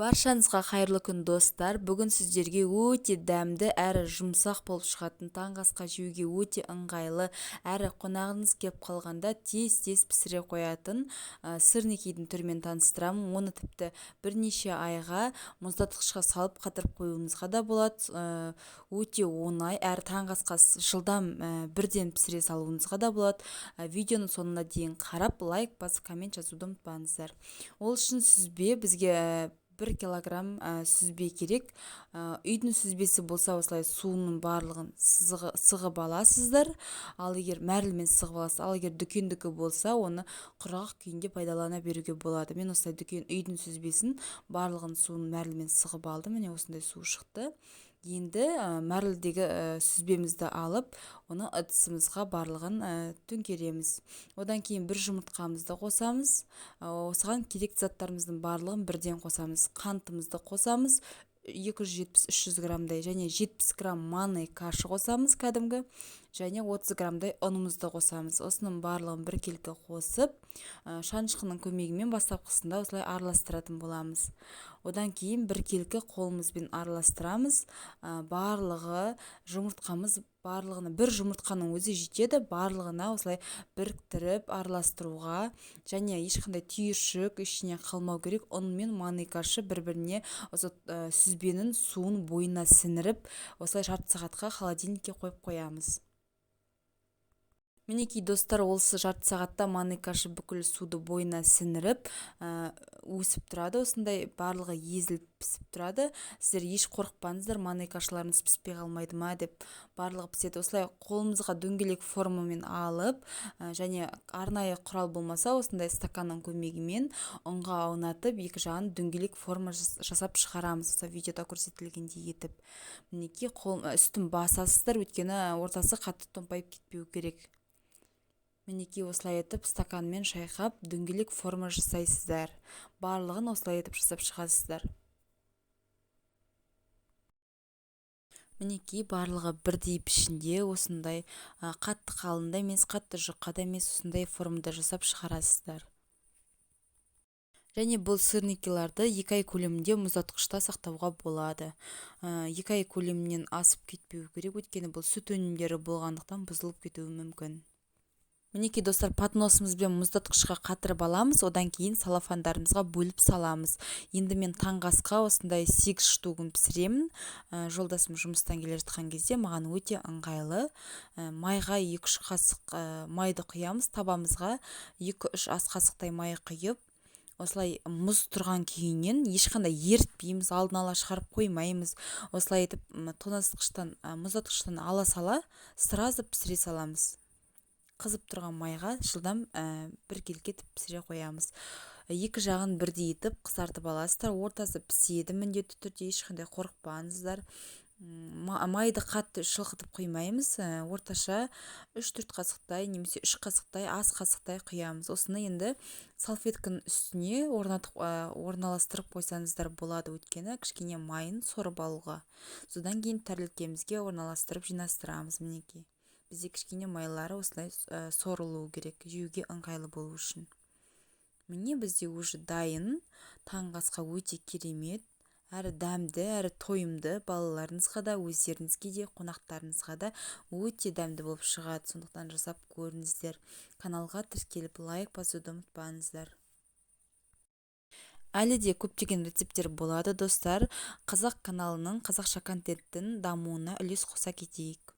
Баршаңызға қайырлы күн достар. Бүгін сіздерге өте дәмді әрі жұмсақ болып шығатын таңғы асқа жеуге өте ыңғайлы әрі қонағыңыз келіп қалғанда тез пісіре қоятын сырникидің түрімен таныстырамын. Оны тіпті бірнеше айға мұздатқышқа салып қатырып қоюыңызға да болады. Өте оңай әрі таңғы асқа жылдам бірден пісіре салуыңызға да болады. Видеоны соңына дейін қарап, лайк басып, коммент жазуды ұмытпаңыздар. Ол үшін бізге 1 килограмм сүзбе керек. Үйдің сүзбесі болса, осылай суының барлығын сығып аласыздар. Ал егер мәрілмен сығып аласыз, ал егер дүкендікі болса, оны құрғақ күйінде пайдалана беруге болады. Мен осылай үйдің сүзбесін барлығын суын мәрілмен сығып алдым. Міне осындай су шықты. Енді мәрілдегі сүзбемізді алып, оны ыдысымызға барлығын төңкереміз. Одан кейін бір жұмыртқамызды қосамыз. Осыған керекті заттарымыздың барлығын бірден қосамыз. Қантымызды қосамыз. 270-300 граммдай және 70 грамм манной кашы қосамыз кәдімгі. Және 30 граммдай ұнымызды қосамыз. Осының барлығын бір келкі қосып, шанышқының көмегімен бастапқысында осылай араластыратын боламыз. Одан кейін бір келкі қолымызбен араластырамыз. Барлығы жұмыртқамыз барлығына бір жұмыртқаның өзі жетеді. Барлығына осылай біріктіріп араластыруға және ешқандай түйіршік ішіне қалмау керек. Ұн мен манной кашы бір-біріне осы сүзбенің суын бойына сіңіріп, осылай жарты сағатқа холодильникке қойып қоямыз. Мінекей достар, осы жарты сағатта манной кашы бүкіл суды бойына сіңіріп өсіп тұрады. Осындай барлығы езіліп пісіп тұрады. Сіздер еш қорықпаңыздар, манной кашыларыңыз піспей қалмайды ма деп. Барлығы піседі. Осылай қолымызға дөңгелек формамен алып, және арнайы құрал болмаса, осындай стаканның көмегімен ұнға аунатып, екі жағын дөңгелек форма жасап шығарамыз. Осы видеода көрсетілгендей етіп. Мінекей үстін басасыздар, өйткені ортасы қатты томпайып кетпеу керек. Мінекей осылай етіп стаканмен шайқап дөңгелек форма жасайсыздар. Барлығын осылай етіп жасап шығасыздар. Мінекей барлығы бірдей пішінде, осындай қатты қалында емес, қатты жұқада емес, осындай формада жасап шығарасыздар. Және бұл сырникиларды 2 ай көлемінде мұздатқышта сақтауға болады. 2 ай көлемінен асып кетпеу керек, өйткені бұл сүт өнімдері болғандықтан бұзылып кетуі мүмкін. Мінекей достар, подносымызбен мұздатқышқа қатырып аламыз, одан кейін салафандарымызға бөліп саламыз. Енді мен таңғы асқа осындай 8 штугын пісіремін. Жолдасым жұмыстан келе жатқан кезде маған өте ыңғайлы. Майға 2-3 қасық майды құямыз, табамызға 2-3 ас қасықтай май құйып, осылай мұз тұрған күйінен ешқандай ерітпейміз, алдын ала шығарып қоймаймыз. Осылай етіп мұздатқыштан ала сала сразу пісіре саламыз. Қызып тұрған майға жылдам бір келкетіп пісіре қоямыз. Екі жағын бірдей етіп қызартып аласыздар. Ортасы піседі міндетті түрде, ешқандай қорықпаңыздар. Майды қатты шылқытып құймаймыз. Орташа 3-4 қасықтай немесе 3 қасықтай, ас қасықтай құямыз. Осыны енді салфетканың үстіне орналастырып қойсаңыздар болады, өйткені кішкене майын сорып алуға. Содан кейін тәрелкемізге орналастырып жинастырамыз. Мінекей. Бізде кішкене майлары осылай сорылуы керек, жеуге ыңғайлы болу үшін. Міне бізде уже дайын. Таңғы асқа өте керемет, әрі дәмді, әрі тойымды, балаларыңызға да, өздеріңізге де, қонақтарыңызға да өте дәмді болып шығады. Сондықтан жасап көріңіздер. Каналға тіркеліп лайк басуды ұмытпаңыздар. Әлі де көптеген рецепттер болады достар. Қазақ каналының қазақша контенттің дамуына үлес қоса кетейік.